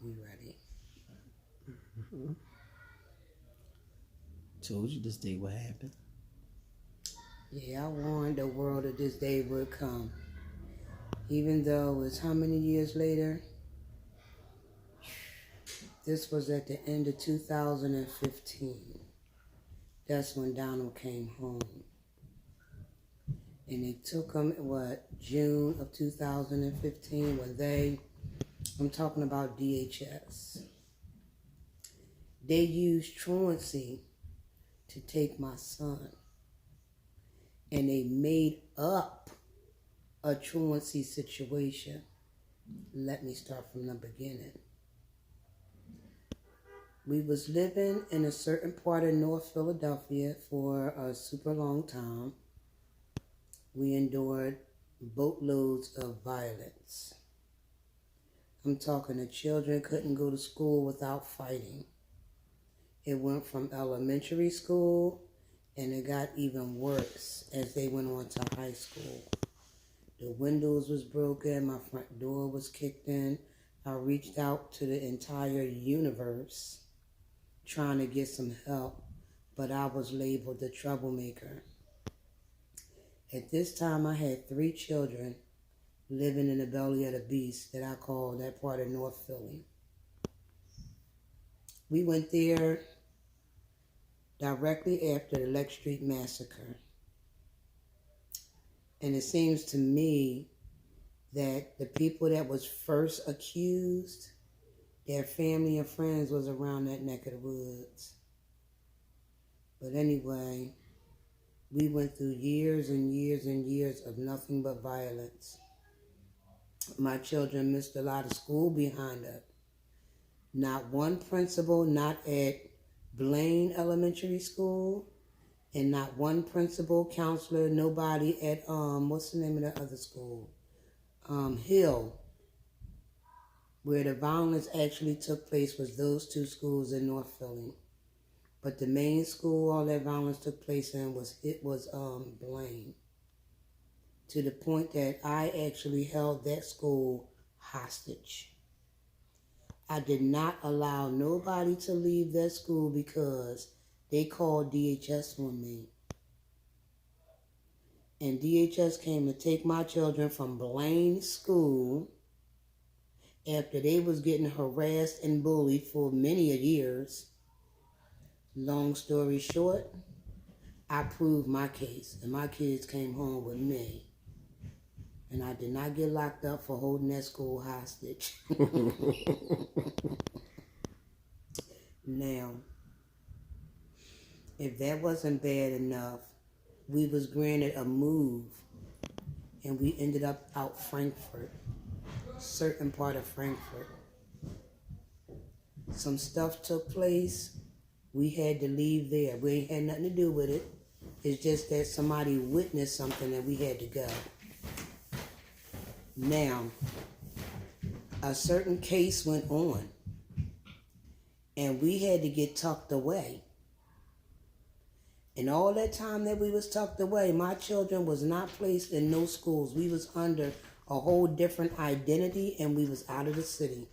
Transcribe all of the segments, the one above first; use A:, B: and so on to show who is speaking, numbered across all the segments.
A: We ready.
B: Told you this day would happen.
A: Yeah, I warned the world that this day would come. Even though it's how many years later? This was at the end of 2015. That's when Donald came home. And it took him, June of 2015 when I'm talking about DHS. They used truancy to take my son. And they made up a truancy situation. Let me start from the beginning. We was living in a certain part of North Philadelphia for a super long time. We endured boatloads of violence. I'm talking the children couldn't go to school without fighting. It went from elementary school and it got even worse as they went on to high school. The windows was broken, my front door was kicked in. I reached out to the entire universe trying to get some help, but I was labeled the troublemaker. At this time, I had 3 children living in the belly of the beast that I call that part of North Philly. We went there directly after the Lex Street Massacre. And it seems to me that the people that was first accused, their family and friends was around that neck of the woods. But anyway, we went through years and years and years of nothing but violence. My children missed a lot of school behind it. Not one principal, not at Blaine Elementary School, and not one principal, counselor, nobody at, what's the name of the other school? Hill, where the violence actually took place was those 2 schools in North Philly. But the main school all that violence took place in was Blaine. To the point that I actually held that school hostage. I did not allow nobody to leave that school because they called DHS on me. And DHS came to take my children from Blaine School after they was getting harassed and bullied for many years. Long story short, I proved my case, and my kids came home with me. And I did not get locked up for holding that school hostage. Now, if that wasn't bad enough, we was granted a move, and we ended up out Frankfurt, certain part of Frankfurt. Some stuff took place. We had to leave there. We ain't had nothing to do with it. It's just that somebody witnessed something and we had to go. Now, a certain case went on, and we had to get tucked away. And all that time that we was tucked away, my children was not placed in no schools. We was under a whole different identity, and we was out of the city.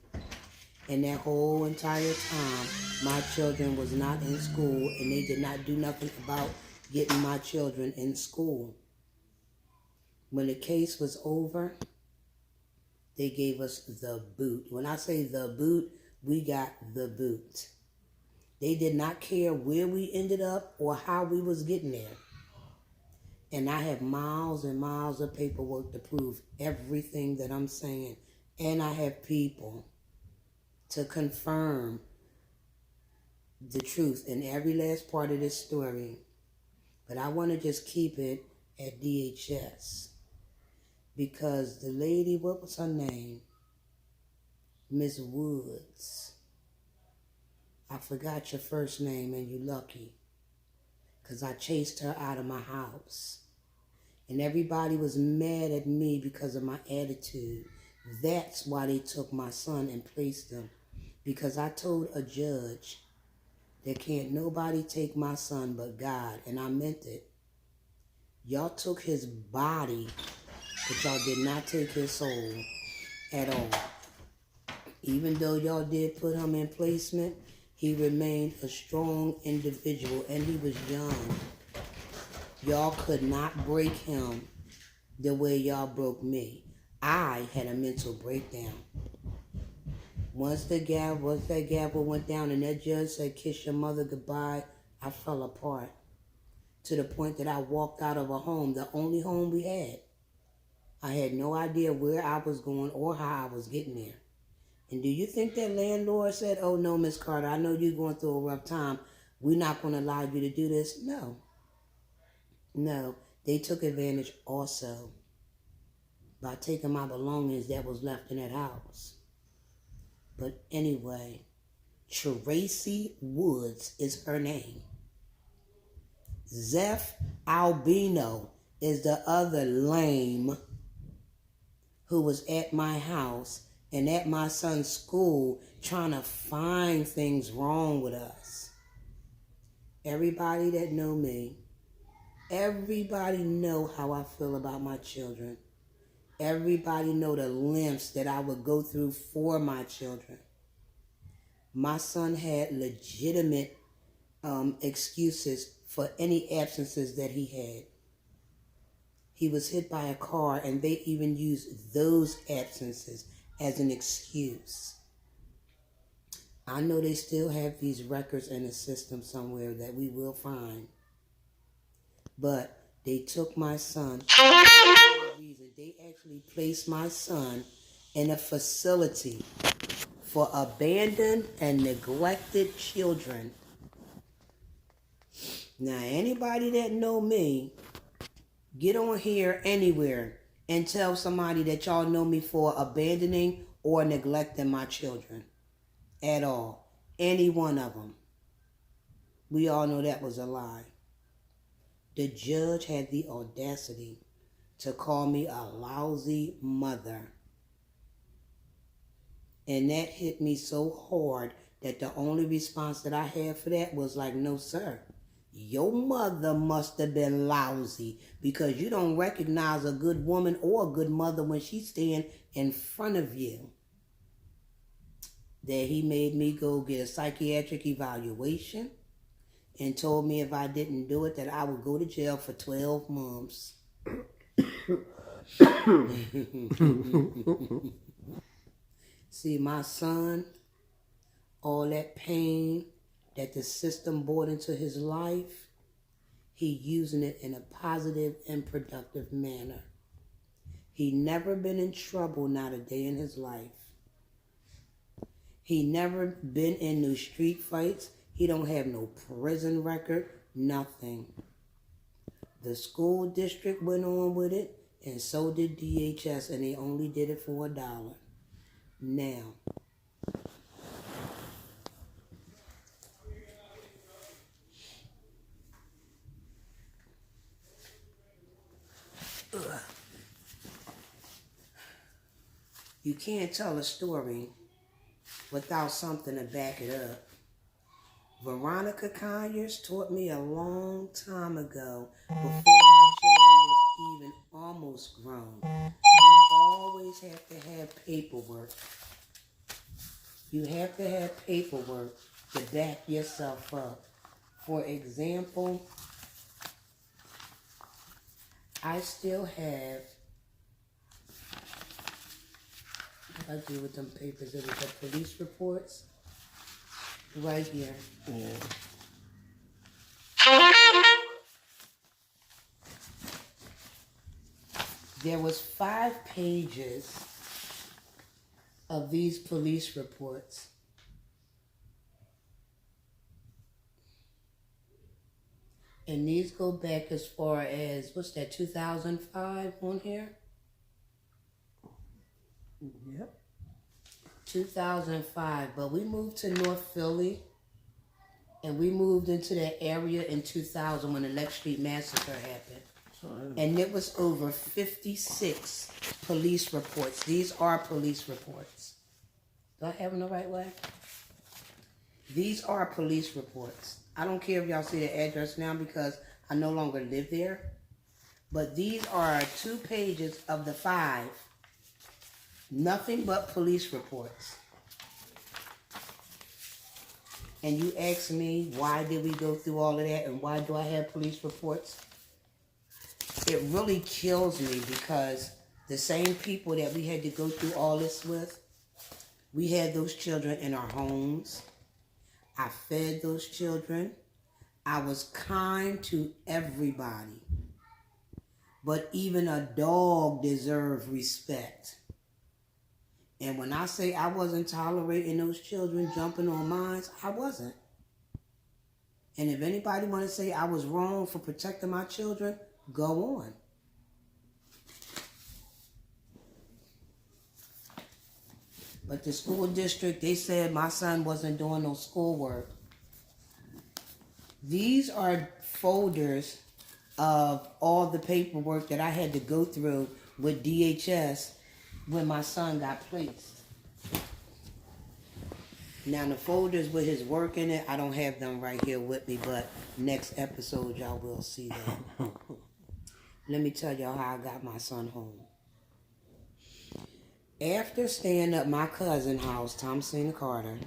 A: And that whole entire time, my children was not in school, and they did not do nothing about getting my children in school. When the case was over, they gave us the boot. When I say the boot, we got the boot. They did not care where we ended up or how we was getting there. And I have miles and miles of paperwork to prove everything that I'm saying. And I have people to confirm the truth in every last part of this story. But I want to just keep it at DHS. Because the lady, what was her name? Miss Woods. I forgot your first name, and you lucky. Because I chased her out of my house. And everybody was mad at me because of my attitude. That's why they took my son and placed him. Because I told a judge that can't nobody take my son but God. And I meant it. Y'all took his body, but y'all did not take his soul at all. Even though y'all did put him in placement, he remained a strong individual, and he was young. Y'all could not break him the way y'all broke me. I had a mental breakdown. Once that gavel went down and that judge said, "Kiss your mother goodbye," I fell apart. To the point that I walked out of a home, the only home we had. I had no idea where I was going or how I was getting there. And do you think that landlord said, "Oh no, Miss Carter, I know you're going through a rough time. We're not going to allow you to do this"? No. No. They took advantage also by taking my belongings that was left in that house. But anyway, Tracy Woods is her name. Zeph Albino is the other lame who was at my house and at my son's school trying to find things wrong with us. Everybody that know me, everybody know how I feel about my children. Everybody know the lengths that I would go through for my children. My son had legitimate excuses for any absences that he had. He was hit by a car, and they even used those absences as an excuse. I know they still have these records in a system somewhere that we will find. But they took my son for no reason. They actually placed my son in a facility for abandoned and neglected children. Now, anybody that know me, get on here anywhere and tell somebody that y'all know me for abandoning or neglecting my children at all. Any one of them. We all know that was a lie. The judge had the audacity to call me a lousy mother. And that hit me so hard that the only response that I had for that was like, "No, sir. Your mother must have been lousy because you don't recognize a good woman or a good mother when she's standing in front of you." That he made me go get a psychiatric evaluation and told me if I didn't do it that I would go to jail for 12 months. See, my son, all that pain that the system brought into his life, he using it in a positive and productive manner. He never been in trouble, not a day in his life. He never been in no street fights. He don't have no prison record, nothing. The school district went on with it, and so did DHS, and they only did it for $1. Now, you can't tell a story without something to back it up. Veronica Conyers taught me a long time ago, before my children was even almost grown. You always have to have paperwork. You have to have paperwork to back yourself up. For example, I still have, what I do with them papers, it was the police reports. Right here. Yeah. There was 5 pages of these police reports. And these go back as far as, what's that, 2005 on here?
B: Yep.
A: 2005, but we moved to North Philly, and we moved into that area in 2000 when the Lex Street Massacre happened. And it was over 56 police reports. These are police reports. Do I have them the right way? These are police reports. I don't care if y'all see the address now because I no longer live there. But these are 2 pages of the 5. Nothing but police reports. and you ask me why did we go through all of that and why do I have police reports, it really kills me because the same people that we had to go through all this with, we had those children in our homes. I fed those children. I was kind to everybody. But even a dog deserves respect. And when I say I wasn't tolerating those children jumping on mines, I wasn't. And if anybody want to say I was wrong for protecting my children, go on. But the school district, they said my son wasn't doing no schoolwork. These are folders of all the paperwork that I had to go through with DHS when my son got placed. Now the folders with his work in it, I don't have them right here with me, but next episode y'all will see that. Let me tell y'all how I got my son home. After staying at my cousin's house, Thomasina Carter,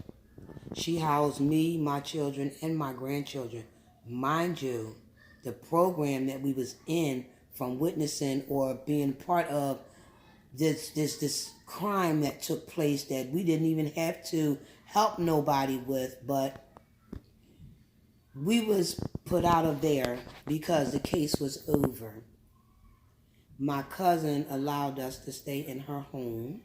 A: she housed me, my children, and my grandchildren. Mind you, the program that we was in from witnessing or being part of this crime that took place that we didn't even have to help nobody with, but we was put out of there because the case was over. My cousin allowed us to stay in her home.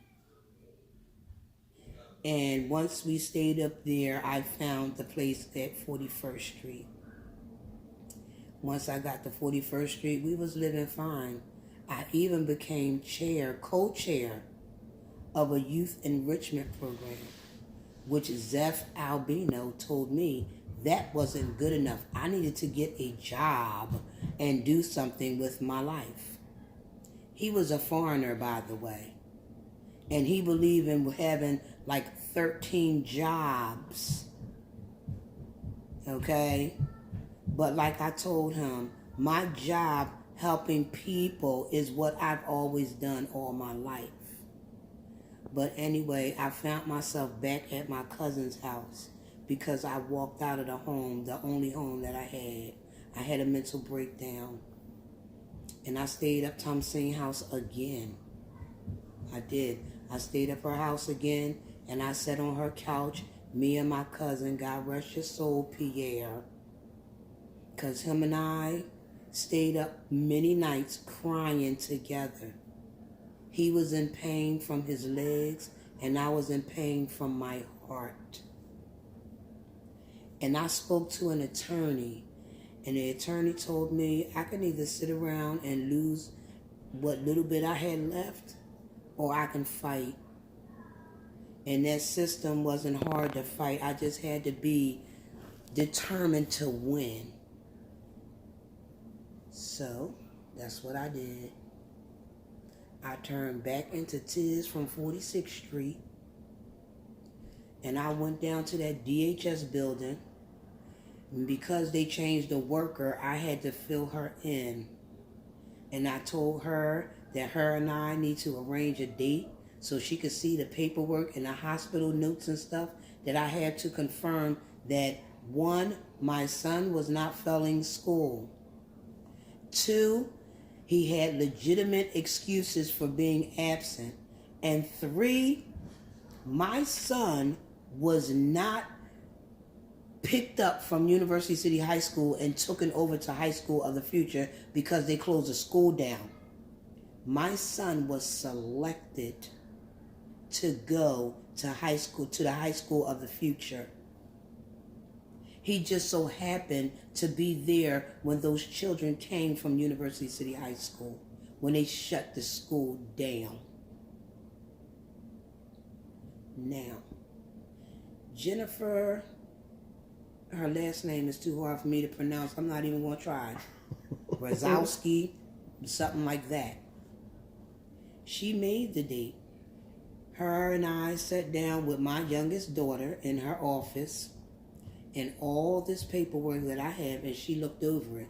A: And once we stayed up there, I found the place at 41st Street. Once I got to 41st Street, we was living fine. I even became co-chair of a youth enrichment program, which Zeph Albino told me that wasn't good enough. I needed to get a job and do something with my life. He was a foreigner, by the way. And he believed in having like 13 jobs. Okay? But like I told him, my job helping people is what I've always done all my life. But anyway, I found myself back at my cousin's house because I walked out of the home, the only home that I had. I had a mental breakdown. And I stayed up Thomasina's house again. I did. I stayed up her house again, and I sat on her couch, me and my cousin, God rest your soul, Pierre. Because him and I stayed up many nights crying together. He was in pain from his legs, and I was in pain from my heart. And I spoke to an attorney, and the attorney told me I could either sit around and lose what little bit I had left, or I can fight. And that system wasn't hard to fight. I just had to be determined to win. So, that's what I did. I turned back into Tiz from 46th Street. And I went down to that DHS building. And because they changed the worker, I had to fill her in. And I told her that her and I need to arrange a date so she could see the paperwork and the hospital notes and stuff that I had to confirm that, 1, my son was not failing school. 2, he had legitimate excuses for being absent. And 3, my son was not picked up from University City High School and taken over to High School of the Future because they closed the school down. My son was selected to go to high school, to the High School of the Future. He just so happened to be there when those children came from University City High School, when they shut the school down. Now, Jennifer, her last name is too hard for me to pronounce. I'm not even going to try. Brzezowski, something like that. She made the date. Her and I sat down with my youngest daughter in her office and all this paperwork that I have, and she looked over it.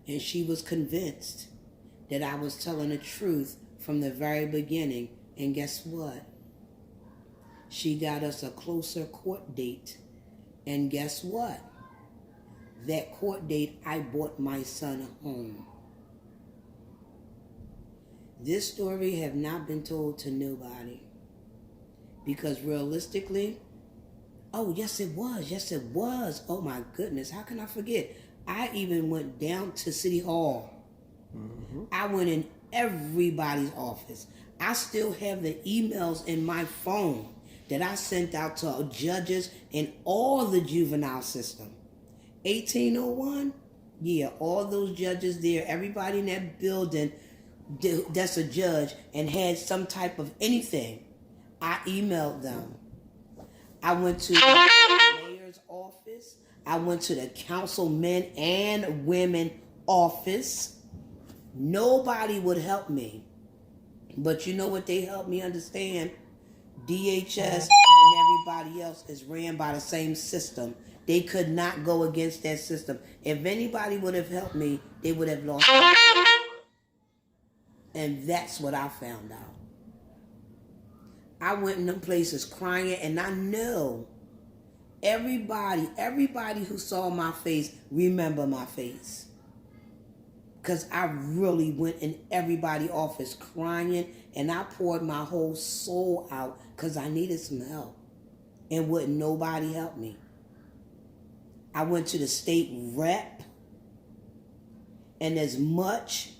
A: And she was convinced that I was telling the truth from the very beginning. And guess what? She got us a closer court date And guess what? That court date, I brought my son home. This story have not been told to nobody. Because realistically, oh, yes, it was. Yes, it was. Oh, my goodness. How can I forget? I even went down to City Hall. Mm-hmm. I went in everybody's office. I still have the emails in my phone that I sent out to judges in all the juvenile system. 1801, yeah, all those judges there, everybody in that building that's a judge and had some type of anything, I emailed them. I went to the mayor's office. I went to the councilmen and women office. Nobody would help me. But you know what they helped me understand? DHS and everybody else is ran by the same system. They could not go against that system. If anybody would have helped me, they would have lost. And that's what I found out. I went in them places crying, and I know everybody who saw my face remember my face. Because I really went in everybody's office crying, and I poured my whole soul out because I needed some help. And wouldn't nobody help me. I went to the state rep, and as much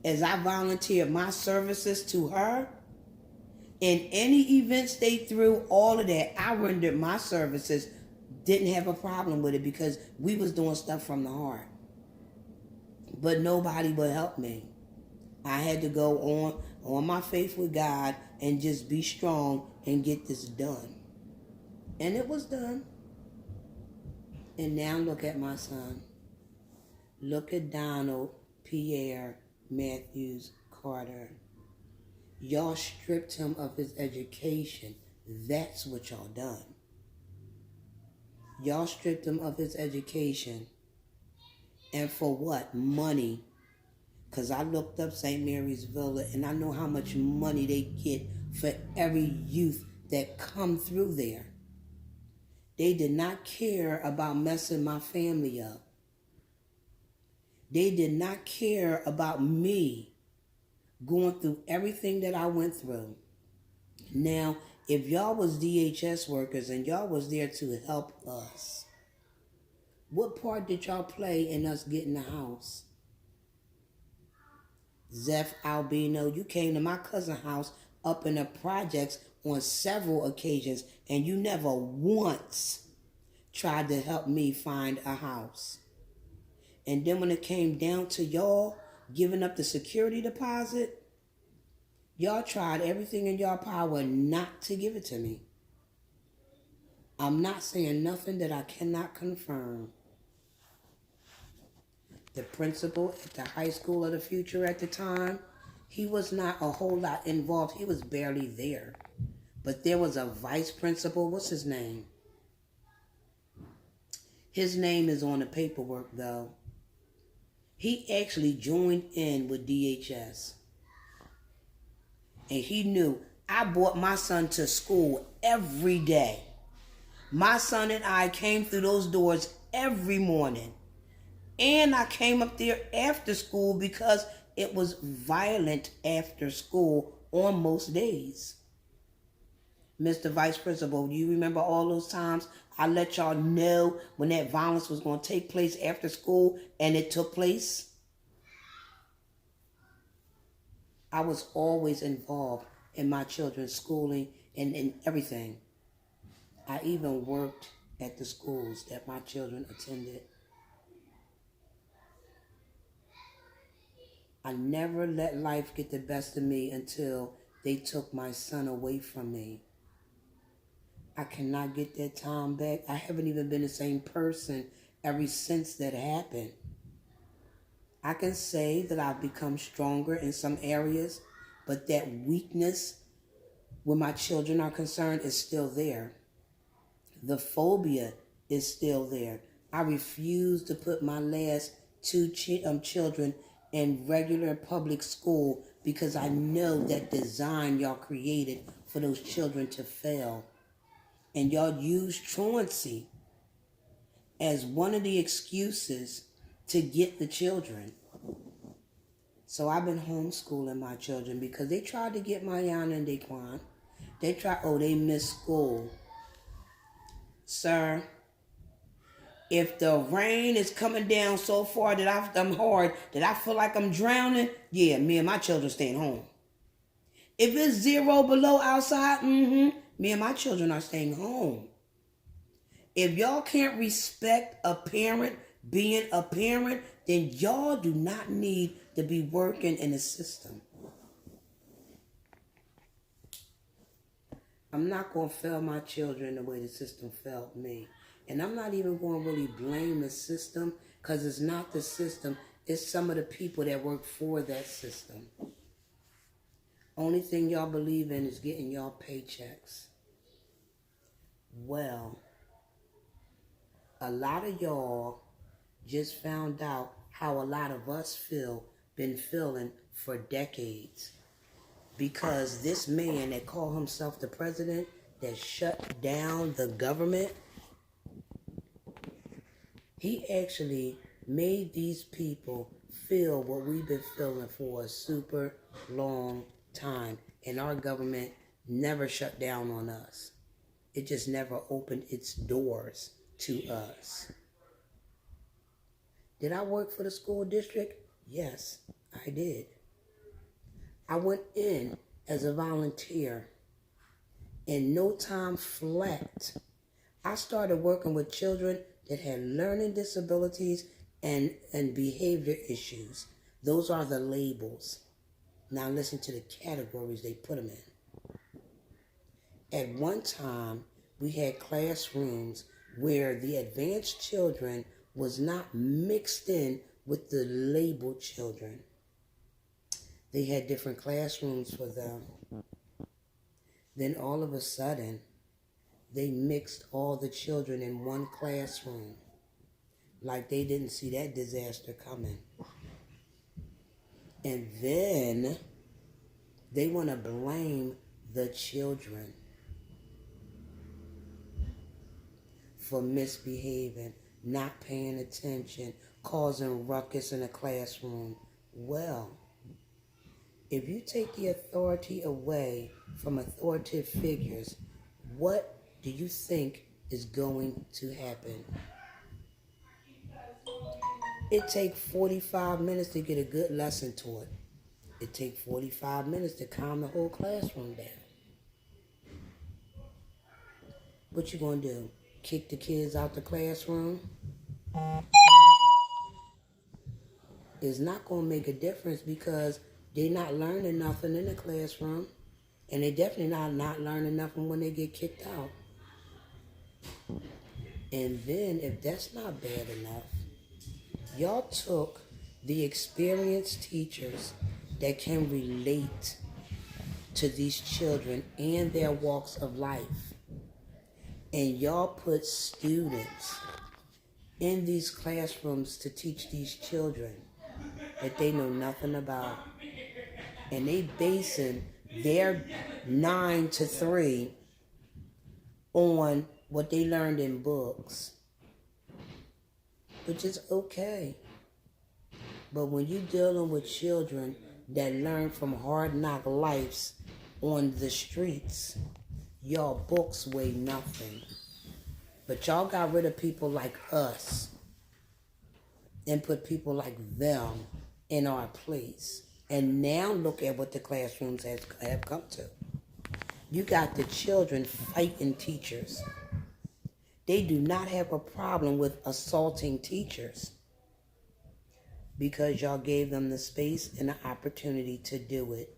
A: as I volunteered my services to her, in any events they threw, all of that, I rendered my services, didn't have a problem with it because we was doing stuff from the heart. But nobody would help me. I had to go on my faith with God and just be strong and get this done. And it was done. And now look at my son. Look at Donald Pierre Matthews Carter. Y'all stripped him of his education. That's what y'all done. Y'all stripped him of his education. And for what? Money. Because I looked up St. Mary's Villa and I know how much money they get for every youth that come through there. They did not care about messing my family up. They did not care about me going through everything that I went through. Now, if y'all was DHS workers and y'all was there to help us, what part did y'all play in us getting the house? Zeph Albino, you came to my cousin's house up in the projects on several occasions, and you never once tried to help me find a house. And then when it came down to y'all giving up the security deposit, y'all tried everything in y'all power not to give it to me. I'm not saying nothing that I cannot confirm. The principal at the high school of the future at the time, he was not a whole lot involved. He was barely there. But there was a vice principal. What's his name? His name is on the paperwork, though. He actually joined in with DHS. And he knew I brought my son to school every day. My son and I came through those doors every morning. And I came up there after school because it was violent after school on most days. Mr. Vice Principal, do you remember all those times I let y'all know when that violence was going to take place after school and it took place? I was always involved in my children's schooling and in everything. I even worked at the schools that my children attended. I never let life get the best of me until they took my son away from me. I cannot get that time back. I haven't even been the same person ever since that happened. I can say that I've become stronger in some areas, but that weakness when my children are concerned is still there. The phobia is still there. I refuse to put my last two children in regular public school because I know that design y'all created for those children to fail. And y'all use truancy as one of the excuses to get the children. So I've been homeschooling my children because they tried to get Mayana and Daquan. They missed school. Sir, if the rain is coming down so far that I'm hard, that I feel like I'm drowning, yeah, me and my children staying home. If it's 0 below outside, me and my children are staying home. If y'all can't respect a parent being a parent, then y'all do not need to be working in the system. I'm not going to fail my children the way the system failed me. And I'm not even going to really blame the system, because it's not the system. It's some of the people that work for that system. Only thing y'all believe in is getting y'all paychecks. Well, a lot of y'all just found out how a lot of us been feeling for decades. Because this man that called himself the president, that shut down the government, he actually made these people feel what we've been feeling for a super long time. And our government never shut down on us. It just never opened its doors to us. Did I work for the school district? Yes, I did. I went in as a volunteer. In no time flat, I started working with children that had learning disabilities and behavior issues. Those are the labels. Now listen to the categories they put them in. At one time, we had classrooms where the advanced children was not mixed in with the labeled children. They had different classrooms for them. Then all of a sudden, they mixed all the children in one classroom. Like they didn't see that disaster coming. And then they want to blame the children for misbehaving, not paying attention, causing ruckus in a classroom. Well, if you take the authority away from authoritative figures, what do you think is going to happen? It takes 45 minutes to get a good lesson taught. It takes 45 minutes to calm the whole classroom down. What you gonna do? Kick the kids out the classroom? It's not gonna make a difference because they're not learning nothing in the classroom. And they definitely not learning nothing when they get kicked out. And then, if that's not bad enough, y'all took the experienced teachers that can relate to these children and their walks of life. And y'all put students in these classrooms to teach these children that they know nothing about. And they basing their 9 to 3 on what they learned in books, which is okay. But when you're dealing with children that learn from hard knock lives on the streets, y'all books weigh nothing. But y'all got rid of people like us and put people like them in our place. And now look at what the classrooms have come to. You got the children fighting teachers. They do not have a problem with assaulting teachers because y'all gave them the space and the opportunity to do it.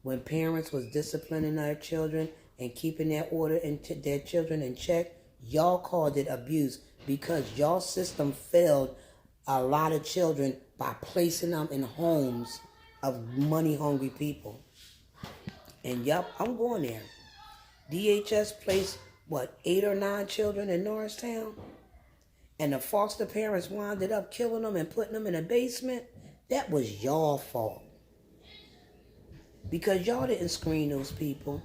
A: When parents was disciplining their children and keeping their order and their children in check, y'all called it abuse because y'all system failed a lot of children by placing them in homes of money-hungry people. And yup, I'm going there. DHS placed, 8 or 9 children in Norristown? And the foster parents wound up killing them and putting them in a basement? That was y'all fault. Because y'all didn't screen those people.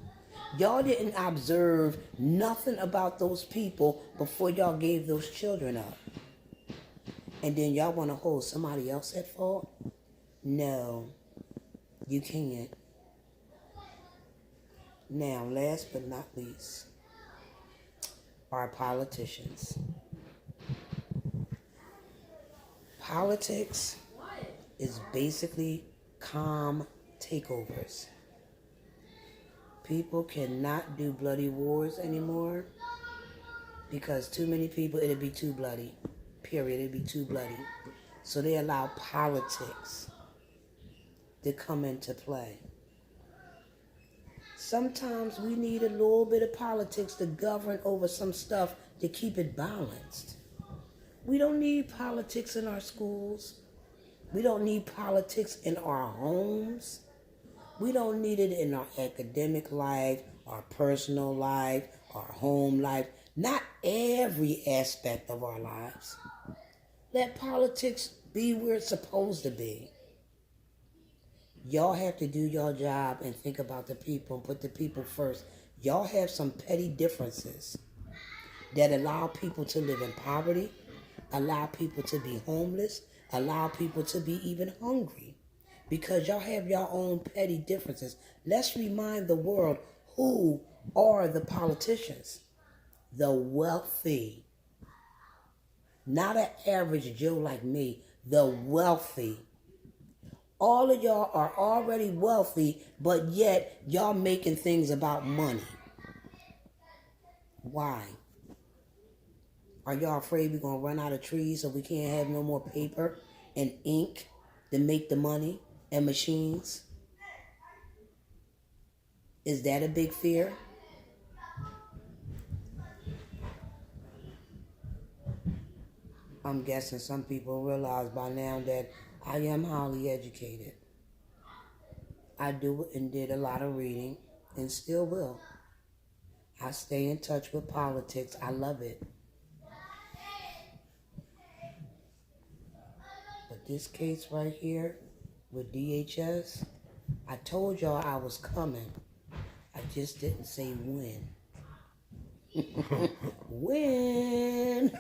A: Y'all didn't observe nothing about those people before y'all gave those children up. And then y'all want to hold somebody else at fault? No, you can't. Now, last but not least, our politicians. Politics is basically calm takeovers. People cannot do bloody wars anymore because too many people, it'd be too bloody. Period. It'd be too bloody. So they allow politics to come into play. Sometimes we need a little bit of politics to govern over some stuff to keep it balanced. We don't need politics in our schools. We don't need politics in our homes. We don't need it in our academic life, our personal life, our home life. Not every aspect of our lives. Let politics be where it's supposed to be. Y'all have to do your job and think about the people and put the people first. Y'all have some petty differences that allow people to live in poverty, allow people to be homeless, allow people to be even hungry. Because y'all have your own petty differences. Let's remind the world who are the politicians. The wealthy. Not an average Joe like me. The wealthy. All of y'all are already wealthy, but yet y'all making things about money. Why? Are y'all afraid we're going to run out of trees so we can't have no more paper and ink to make the money and machines? Is that a big fear? I'm guessing some people realize by now that I am highly educated. I do and did a lot of reading and still will. I stay in touch with politics. I love it. But this case right here with DHS, I told y'all I was coming. I just didn't say when. When?